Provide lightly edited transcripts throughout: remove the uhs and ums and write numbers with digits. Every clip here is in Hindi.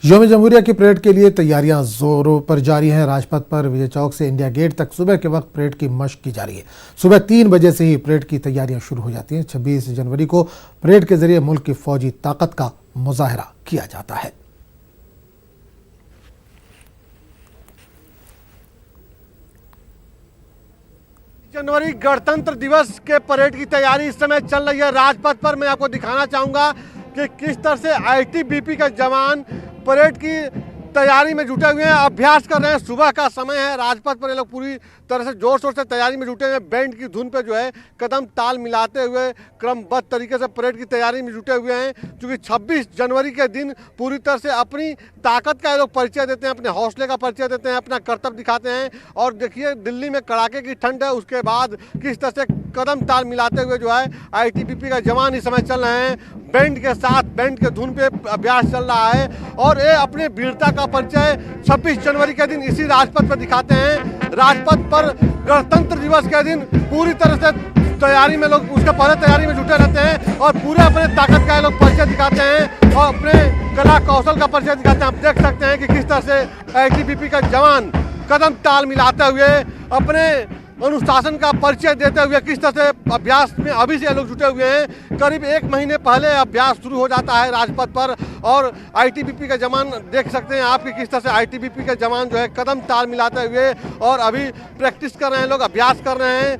यौम जमहूरिया की परेड के लिए तैयारियां जोरों पर जारी हैं। राजपथ पर विजय चौक से इंडिया गेट तक सुबह के वक्त परेड की मशक की जा रही है। सुबह 3 बजे से ही परेड की तैयारियां शुरू हो जाती हैं। 26 जनवरी को परेड के जरिए मुल्क की फौजी ताकत का मुजाहरा किया जाता है। जनवरी गणतंत्र दिवस के परेड की तैयारी इस समय चल रही है राजपथ पर। मैं आपको दिखाना चाहूंगा कि किस तरह से आईटीबीपी के जवान परेड की तैयारी में जुटे हुए हैं, अभ्यास कर रहे हैं। सुबह का समय है, राजपथ पर ये लोग पूरी तरह से जोर शोर से तैयारी में जुटे हुए हैं। बैंड की धुन पे जो है कदम ताल मिलाते हुए क्रमबद्ध तरीके से परेड की तैयारी में जुटे हुए हैं। क्योंकि 26 जनवरी के दिन पूरी तरह से अपनी ताकत का ये लोग परिचय देते हैं, अपने हौसले का परिचय देते हैं, अपना कर्तव्य दिखाते हैं। और देखिए दिल्ली में कड़ाके की ठंड है, उसके बाद किस तरह से कदम ताल मिलाते हुए जो है आईटीबीपी का जवान इस समय चल रहे हैं। बैंड के साथ, बैंड के धुन पे अभ्यास चल रहा है और ये अपने वीरता का परिचय 26 जनवरी के दिन इसी राजपथ पर दिखाते हैं। राजपथ पर गणतंत्र दिवस के दिन पूरी तरह से तैयारी में लोग उसके पहले तैयारी में जुटे रहते हैं और पूरे अपने ताकत का लोग परिचय दिखाते हैं और अपने कला कौशल का परिचय दिखाते हैं। आप देख सकते हैं कि किस तरह से आईटीबीपी का जवान कदम ताल मिलाते हुए अपने अनुशासन का परिचय देते हुए किस तरह से अभ्यास में अभी से लोग जुटे हुए हैं। करीब 1 महीने पहले अभ्यास शुरू हो जाता है राजपथ पर और आईटीबीपी का जवान देख सकते हैं आप कि किस तरह से आईटीबीपी के जवान जो है कदम ताल मिलाते हुए और अभी प्रैक्टिस कर रहे हैं, लोग अभ्यास कर रहे हैं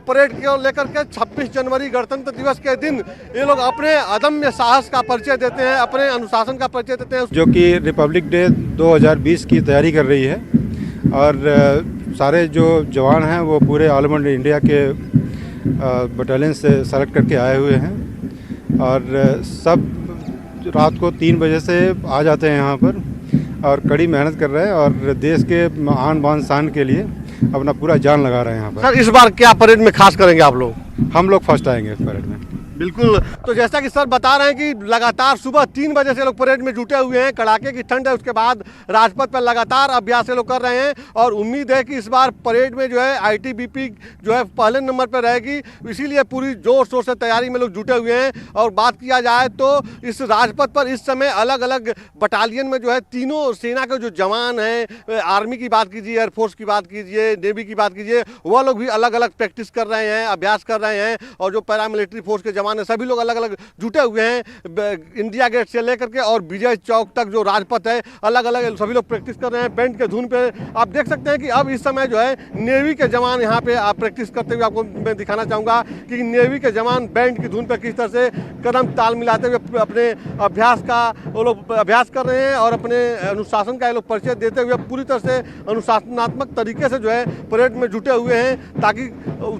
परेड को लेकर के। 26 जनवरी गणतंत्र दिवस के दिन ये लोग अपने अदम्य साहस का परिचय देते हैं, अपने अनुशासन का परिचय देते हैं। जो कि रिपब्लिक डे 2020 की तैयारी कर रही है और सारे जो जवान हैं वो पूरे ऑल ओवर इंडिया के बटालियन से सेलेक्ट करके आए हुए हैं और सब रात को 3 बजे से आ जाते हैं यहाँ पर और कड़ी मेहनत कर रहे हैं और देश के आन बान शान के लिए अपना पूरा जान लगा रहे हैं यहाँ पर। सर, इस बार क्या परेड में खास करेंगे आप लोग? हम लोग फर्स्ट आएंगे इस परेड में। बिल्कुल। तो जैसा कि सर बता रहे हैं कि लगातार सुबह 3 बजे से लोग परेड में जुटे हुए हैं। कड़ाके की ठंड है, उसके बाद राजपथ पर लगातार अभ्यास ये लोग कर रहे हैं और उम्मीद है कि इस बार परेड में जो है आईटीबीपी जो है पहले नंबर पर रहेगी, इसीलिए पूरी जोर शोर से तैयारी में लोग जुटे हुए हैं। और बात किया जाए तो इस राजपथ पर इस समय अलग अलग बटालियन में जो है तीनों सेना के जो जवान हैं, आर्मी की बात कीजिए, एयरफोर्स की बात कीजिए, नेवी की बात कीजिए, वह लोग भी अलग अलग प्रैक्टिस कर रहे हैं, अभ्यास कर रहे हैं। और जो पैरामिलिट्री फोर्स के जवान सभी लोग अलग अलग जुटे हुए हैं। इंडिया गेट से लेकर के और विजय चौक तक जो राजपथ है अलग अलग सभी लोग प्रैक्टिस कर रहे हैं। बैंड के धुन पे आप देख सकते हैं कि अब इस समय जो है नेवी के जवान यहाँ पे आप प्रैक्टिस करते हुए आपको मैं दिखाना चाहूँगा कि नेवी के जवान बैंड की धुन पे किस तरह से कदम ताल मिलाते हुए अपने अभ्यास का वो लोग अभ्यास कर रहे हैं और अपने अनुशासन का ये लोग परिचय देते हुए पूरी तरह से अनुशासनात्मक तरीके से जो है परेड में जुटे हुए हैं ताकि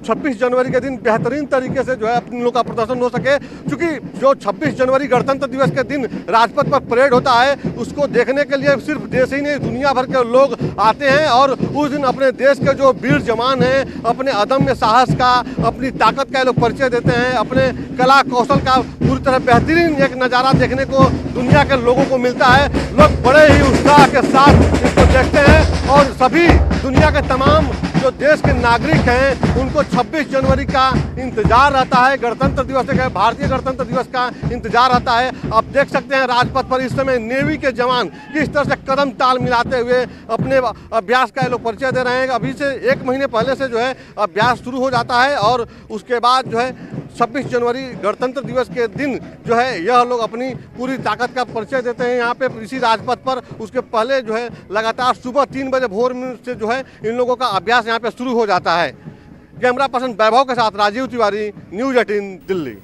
26 जनवरी के दिन बेहतरीन तरीके से जो है अपने लोग का प्रदर्शन हो सके। क्योंकि जो 26 जनवरी गणतंत्र दिवस के दिन राजपथ पर परेड होता है उसको देखने के लिए सिर्फ देश ही नहीं दुनिया भर के लोग आते हैं और उस दिन अपने देश के जो वीर जवान हैं अपने अदम्य साहस का, अपनी ताकत का लोग परिचय देते हैं, अपने कला कौशल का पूरी तरह बेहतरीन एक नज़ारा देखने को दुनिया के लोगों को मिलता है। लोग बड़े ही उत्साह के साथ इसको देखते हैं और सभी दुनिया के तमाम जो देश के नागरिक हैं उनको 26 जनवरी का इंतजार रहता है, गणतंत्र दिवस का, भारतीय गणतंत्र दिवस का इंतजार रहता है। आप देख सकते हैं राजपथ पर इस समय नेवी के जवान किस तरह से कदम ताल मिलाते हुए अपने अभ्यास का ये लोग परिचय दे रहे हैं। अभी से 1 महीने पहले से जो है अभ्यास शुरू हो जाता है और उसके बाद जो है 26 जनवरी गणतंत्र दिवस के दिन जो है यह लोग अपनी पूरी ताकत का परिचय देते हैं यहाँ पे इसी राजपथ पर। उसके पहले जो है लगातार सुबह 3 बजे भोर में से जो है इन लोगों का अभ्यास यहाँ पे शुरू हो जाता है। कैमरा पर्सन वैभव के साथ राजीव तिवारी, न्यूज़ 18 दिल्ली।